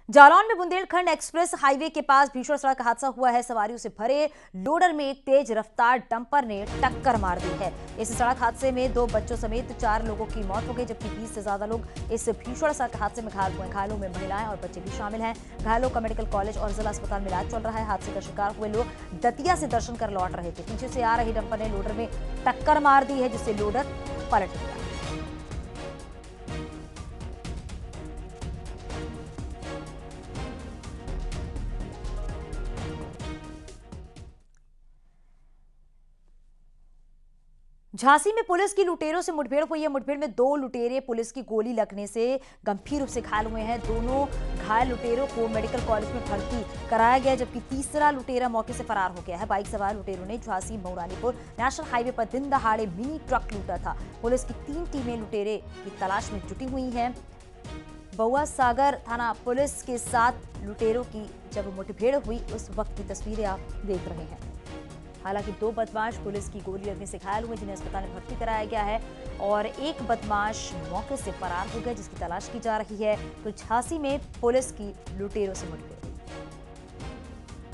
जालौन में Bundelkhand express highway के पास भीषण सड़क हादसा हुआ है। सवारियों से भरे लोडर में एक तेज रफ्तार डंपर ने टक्कर मार दी है। इस सड़क हादसे में 2 बच्चों समेत 4 लोगों की मौत हो गई, जबकि 20 से ज्यादा लोग इस भीषण सड़क हादसे में घायल हुए। घायलों में महिलाएं और बच्चे भी शामिल हैं। घायलों का मेडिकल कॉलेज और जिला अस्पताल में इलाज चल रहा है। हादसे का शिकार हुए लोग दतिया से दर्शन कर लौट रहे थे। पीछे से आ रही डंपर ने लोडर में टक्कर मार दी है, जिससे लोडर पलट गया। झांसी में पुलिस की लुटेरों से मुठभेड़ हुई है। मुठभेड़ में 2 लुटेरे पुलिस की गोली लगने से गंभीर रूप से घायल हुए हैं। दोनों घायल लुटेरों को मेडिकल कॉलेज में भर्ती कराया गया, जबकि तीसरा लुटेरा मौके से फरार हो गया है। बाइक सवार लुटेरों ने झांसी मऊरानीपुर नेशनल हाईवे पर दिन दहाड़े मिनी ट्रक लूटा था। पुलिस की 3 टीमें लुटेरे की तलाश में जुटी हुई हैं। बउआ सागर थाना पुलिस के साथ लुटेरों की जब मुठभेड़ हुई उस वक्त की तस्वीरें आप देख रहे हैं। हालांकि 2 बदमाश पुलिस की गोली लगने से घायल हुए, जिन्हें अस्पताल में भर्ती कराया गया है, और एक बदमाश मौके से फरार हो गया, जिसकी तलाश की जा रही है। तो झांसी में पुलिस की लुटेरों से मुठभेड़ हुई।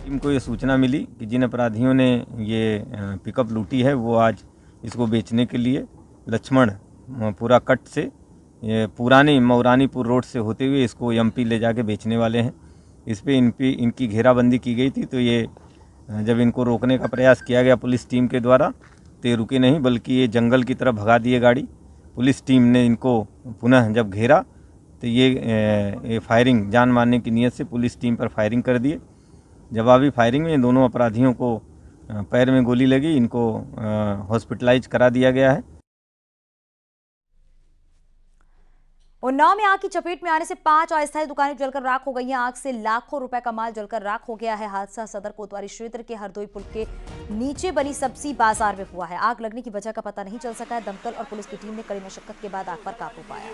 टीम को ये सूचना मिली कि जिन अपराधियों ने ये पिकअप लूटी है वो आज इसको बेचने के लिए लक्ष्मणपुरा कट से ये पुरानी मऊरानीपुर रोड से होते हुए इसको एमपी ले जाके बेचने वाले हैं। इस पे इनकी घेराबंदी की गई थी। तो ये जब इनको रोकने का प्रयास किया गया पुलिस टीम के द्वारा, तो ये रुके नहीं, बल्कि ये जंगल की तरफ भगा दिए गाड़ी। पुलिस टीम ने इनको पुनः जब घेरा तो ये फायरिंग जान मारने की नीयत से पुलिस टीम पर फायरिंग कर दिए। जवाबी फायरिंग में इन दोनों अपराधियों को पैर में गोली लगी। इनको हॉस्पिटलाइज करा दिया गया है। उन्नाव में आग की चपेट में आने से 5 अस्थायी दुकानें जलकर राख हो गई हैं। आग से लाखों रुपए का माल जलकर राख हो गया है। हादसा सदर कोतवाली क्षेत्र के हरदोई पुल के नीचे बनी सब्जी बाजार में हुआ है। आग लगने की वजह का पता नहीं चल सका है। दमकल और पुलिस की टीम ने कड़ी मशक्कत के बाद आग पर काबू पाया।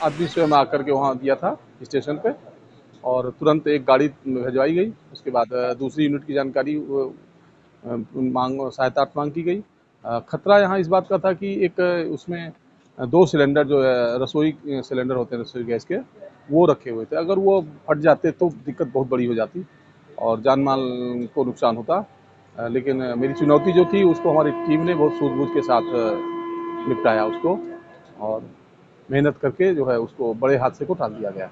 आदमी स्वयं आकर के वहाँ दिया था स्टेशन पे, और तुरंत एक गाड़ी भिजवाई गई। उसके बाद दूसरी यूनिट की जानकारी सहायता मांग की गई। खतरा यहाँ इस बात का था कि एक उसमें 2 सिलेंडर जो है रसोई सिलेंडर होते हैं रसोई गैस के, वो रखे हुए थे। अगर वो फट जाते तो दिक्कत बहुत बड़ी हो जाती और जान माल को नुकसान होता। लेकिन मेरी चुनौती जो थी उसको हमारी टीम ने बहुत सूझबूझ के साथ निपटाया उसको, और मेहनत करके जो है उसको बड़े हादसे को टाल दिया गया।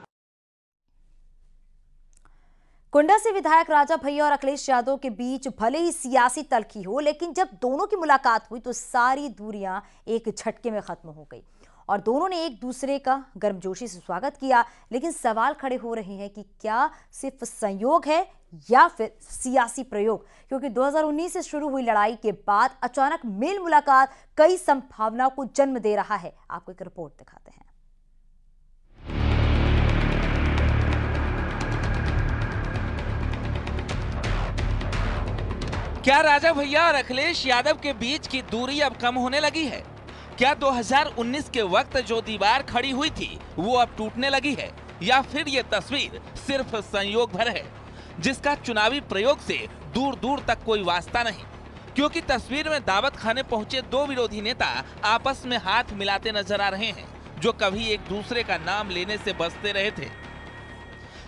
कुंडा से विधायक राजा भैया और अखिलेश यादव के बीच भले ही सियासी तल्खी हो, लेकिन जब दोनों की मुलाकात हुई तो सारी दूरियां एक झटके में खत्म हो गई और दोनों ने एक दूसरे का गर्मजोशी से स्वागत किया। लेकिन सवाल खड़े हो रहे हैं कि क्या सिर्फ संयोग है या फिर सियासी प्रयोग, क्योंकि 2019 से शुरू हुई लड़ाई के बाद अचानक मेल मुलाकात कई संभावनाओं को जन्म दे रहा है। आपको एक रिपोर्ट दिखाते हैं। क्या राजा भैया और अखिलेश यादव के बीच की दूरी अब कम होने लगी है? क्या 2019 के वक्त जो दीवार खड़ी हुई थी वो अब टूटने लगी है, या फिर ये तस्वीर सिर्फ संयोग भर है जिसका चुनावी प्रयोग से दूर दूर तक कोई वास्ता नहीं? क्योंकि तस्वीर में दावत खाने पहुंचे 2 विरोधी नेता आपस में हाथ मिलाते नजर आ रहे हैं, जो कभी एक दूसरे का नाम लेने से बचते रहे थे।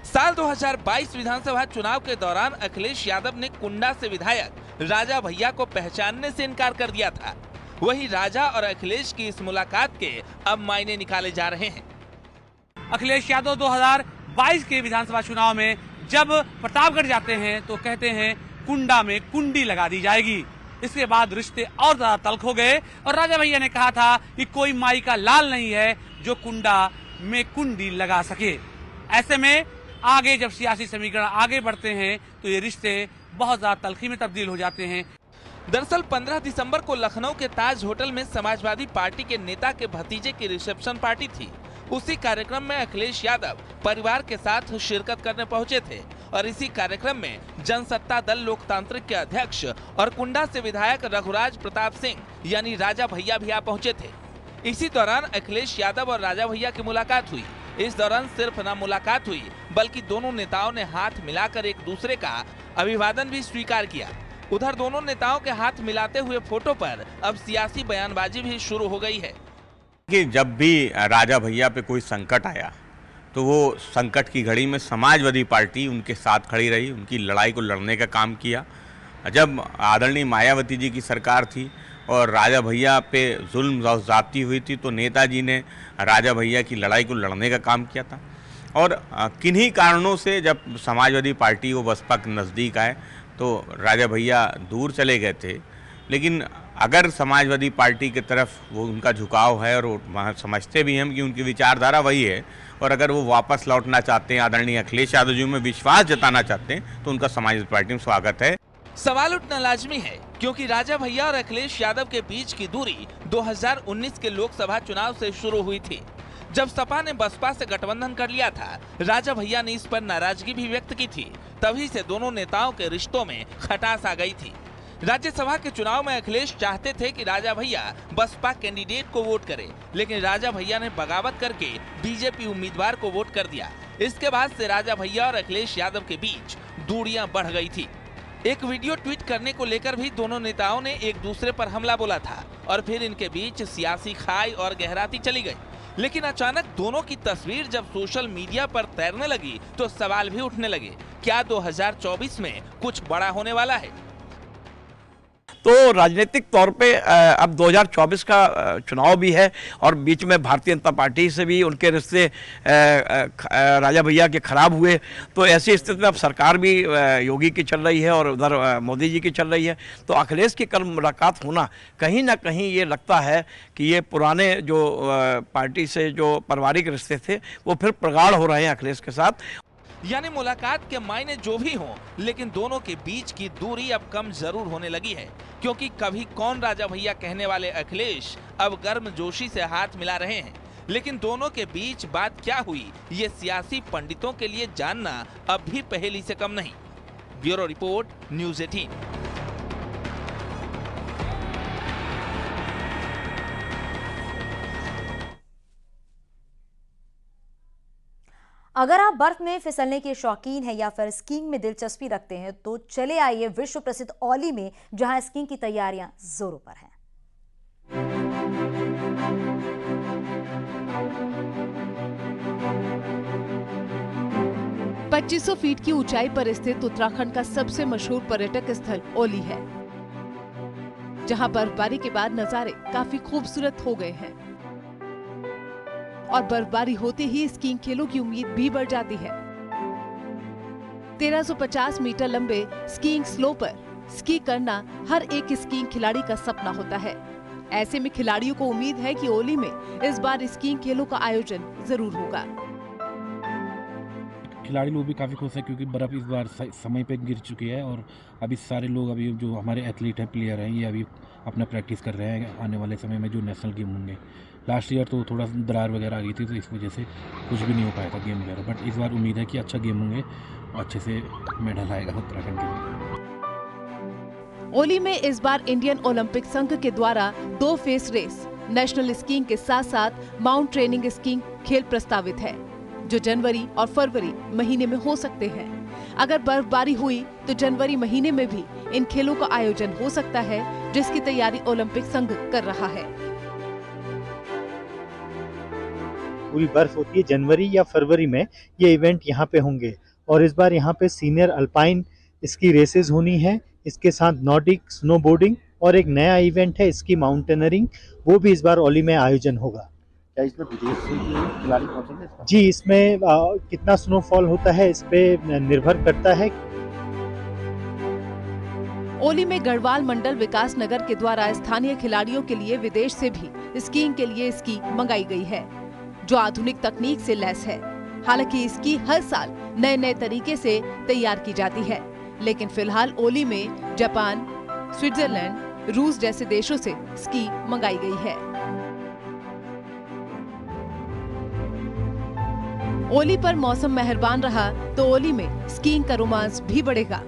साल 2022 विधानसभा चुनाव के दौरान अखिलेश यादव ने कुंडा से विधायक राजा भैया को पहचानने से इनकार कर दिया था। वहीं राजा और अखिलेश की इस मुलाकात के अब मायने निकाले जा रहे हैं। अखिलेश यादव 2022 के विधानसभा चुनाव में जब प्रतापगढ़ जाते हैं तो कहते हैं कुंडा में कुंडी लगा दी जाएगी। इसके बाद रिश्ते और ज्यादा तल्ख हो गए और राजा भैया ने कहा था कि कोई माई का लाल नहीं है जो कुंडा में कुंडी लगा सके। ऐसे में आगे जब सियासी समीकरण आगे बढ़ते हैं तो ये रिश्ते बहुत ज्यादा तल्खी में तब्दील हो जाते हैं। दरअसल 15 दिसंबर को लखनऊ के ताज होटल में समाजवादी पार्टी के नेता के भतीजे की रिसेप्शन पार्टी थी। उसी कार्यक्रम में अखिलेश यादव परिवार के साथ शिरकत करने पहुंचे थे और इसी कार्यक्रम में जनसत्ता दल लोकतांत्रिक के अध्यक्ष और कुंडा से विधायक रघुराज प्रताप सिंह यानी राजा भैया भी आ पहुंचे थे। इसी दौरान अखिलेश यादव और राजा भैया की मुलाकात हुई। इस दौरान सिर्फ न मुलाकात हुई बल्कि दोनों नेताओं ने हाथ मिलाकर एक दूसरे का अभिवादन भी स्वीकार किया। उधर दोनों नेताओं के हाथ मिलाते हुए फोटो पर अब सियासी बयानबाजी भी शुरू हो गई है। कि जब भी राजा भैया पे कोई संकट आया तो वो संकट की घड़ी में समाजवादी पार्टी उनके साथ खड़ी रही, उनकी लड़ाई को लड़ने का काम किया। जब आदरणीय मायावती जी की सरकार थी और राजा भैया पे जुल्म और ज़्यादती हुई थी तो नेताजी ने राजा भैया की लड़ाई को लड़ने का काम किया था। और किन्हीं कारणों से जब समाजवादी पार्टी वो बसपा के नज़दीक आए तो राजा भैया दूर चले गए थे। लेकिन अगर समाजवादी पार्टी की तरफ वो उनका झुकाव है और वहाँ समझते भी हम कि उनकी विचारधारा वही है, और अगर वो वापस लौटना चाहते हैं, आदरणीय अखिलेश यादव जी में विश्वास जताना चाहते हैं, तो उनका समाजवादी पार्टी में स्वागत है। सवाल उठना लाजमी है क्योंकि राजा भैया और अखिलेश यादव के बीच की दूरी 2019 के लोकसभा चुनाव से शुरू हुई थी। जब सपा ने बसपा से गठबंधन कर लिया था, राजा भैया ने इस पर नाराजगी भी व्यक्त की थी। तभी से दोनों नेताओं के रिश्तों में खटास आ गई थी। राज्यसभा के चुनाव में अखिलेश चाहते थे कि राजा भैया बसपा कैंडिडेट को वोट करे, लेकिन राजा भैया ने बगावत करके बीजेपी उम्मीदवार को वोट कर दिया। इसके बाद से राजा भैया और अखिलेश यादव के बीच दूरियां बढ़ गई थी। एक वीडियो ट्वीट करने को लेकर भी दोनों नेताओं ने एक दूसरे पर हमला बोला था और फिर इनके बीच सियासी खाई और गहराती चली गई। लेकिन अचानक दोनों की तस्वीर जब सोशल मीडिया पर तैरने लगी तो सवाल भी उठने लगे, क्या 2024 में कुछ बड़ा होने वाला है? तो राजनीतिक तौर पे अब 2024 का चुनाव भी है और बीच में भारतीय जनता पार्टी से भी उनके रिश्ते राजा भैया के खराब हुए। तो ऐसी स्थिति में अब सरकार भी योगी की चल रही है और उधर मोदी जी की चल रही है। तो अखिलेश की कल मुलाकात होना कहीं ना कहीं ये लगता है कि ये पुराने जो पार्टी से जो पारिवारिक रिश्ते थे वो फिर प्रगाढ़ हो रहे हैं अखिलेश के साथ। यानी मुलाकात के मायने जो भी हों, लेकिन दोनों के बीच की दूरी अब कम जरूर होने लगी है, क्योंकि कभी कौन राजा भैया कहने वाले अखिलेश अब गर्मजोशी से हाथ मिला रहे हैं। लेकिन दोनों के बीच बात क्या हुई, ये सियासी पंडितों के लिए जानना अब भी पहेली से कम नहीं। Bureau report, news 18। अगर आप बर्फ में फिसलने के शौकीन हैं या फिर स्कीइंग में दिलचस्पी रखते हैं तो चले आइए विश्व प्रसिद्ध औली में, जहां स्कीइंग की तैयारियां जोरों पर हैं। 2500 फीट की ऊंचाई पर स्थित उत्तराखंड का सबसे मशहूर पर्यटक स्थल औली है, जहां बर्फबारी के बाद नजारे काफी खूबसूरत हो गए हैं और बर्फबारी होते ही स्कीइंग खेलों की उम्मीद भी बढ़ जाती है। 1350 मीटर लंबे स्कीइंग स्लो पर स्की करना हर एक स्कीइंग खिलाड़ी का सपना होता है। ऐसे में खिलाड़ियों को उम्मीद है कि औली में इस बार स्कीइंग खेलों का आयोजन जरूर होगा। खिलाड़ी लोग भी काफ़ी खुश हैं क्योंकि बर्फ़ इस बार समय पे गिर चुकी है और अभी सारे लोग अभी जो हमारे एथलीट हैं, प्लेयर हैं, ये अभी अपना प्रैक्टिस कर रहे हैं आने वाले समय में जो नेशनल गेम होंगे। लास्ट ईयर तो थोड़ा दरार वगैरह आ गई थी तो इस वजह से कुछ भी नहीं हो पाया था गेम वगैरह, बट इस बार उम्मीद है कि अच्छा गेम होंगे और अच्छे से मेडल आएगा उत्तराखंड के लिए। औली में इस बार इंडियन ओलंपिक संघ के द्वारा 2 फेस रेस, नेशनल स्कीइंग के साथ साथ माउंट ट्रेनिंग स्कीइंग खेल प्रस्तावित है, जो जनवरी और फरवरी महीने में हो सकते हैं। अगर बर्फबारी हुई तो जनवरी महीने में भी इन खेलों का आयोजन हो सकता है, जिसकी तैयारी ओलंपिक संघ कर रहा है। पूरी बर्फ होती है जनवरी या फरवरी में, ये इवेंट यहाँ पे होंगे और इस बार यहाँ पे सीनियर अल्पाइन इसकी रेसेस होनी है, इसके साथ नॉर्डिक स्नोबोर्डिंग और एक नया इवेंट है इसकी माउंटेनरिंग, वो भी इस बार औली में आयोजन होगा। क्या इसमें विदेश से खिलाड़ी पहुंचेंगे? जी, इसमें कितना स्नोफॉल होता है इस पे निर्भर करता है। औली में गढ़वाल मंडल विकास नगर के द्वारा स्थानीय खिलाड़ियों के लिए विदेश से भी स्कीइंग के लिए स्की मंगाई गई है, जो आधुनिक तकनीक से लैस है। हालांकि स्की हर साल नए नए तरीके से तैयार की जाती है, लेकिन फिलहाल औली में जापान, स्विट्जरलैंड, रूस जैसे देशों से स्की मंगाई गई है। औली पर मौसम मेहरबान रहा तो औली में स्कीइंग का रोमांस भी बढ़ेगा।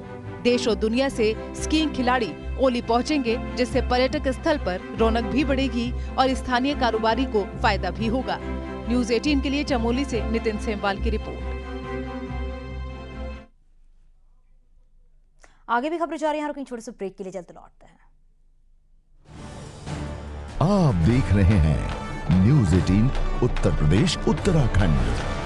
देश और दुनिया से स्कीइंग खिलाड़ी औली पहुंचेंगे, जिससे पर्यटक स्थल पर रौनक भी बढ़ेगी और स्थानीय कारोबारी को फायदा भी होगा। न्यूज़ 18 के लिए चमोली से नितिन सेमवाल की रिपोर्ट। आगे भी खबरें जा रही हैं, रुकें छोटे से ब्रेक के लिए, जल्द लौटते हैं। आप देख रहे हैं न्यूज़ 18 उत्तर प्रदेश उत्तराखंड।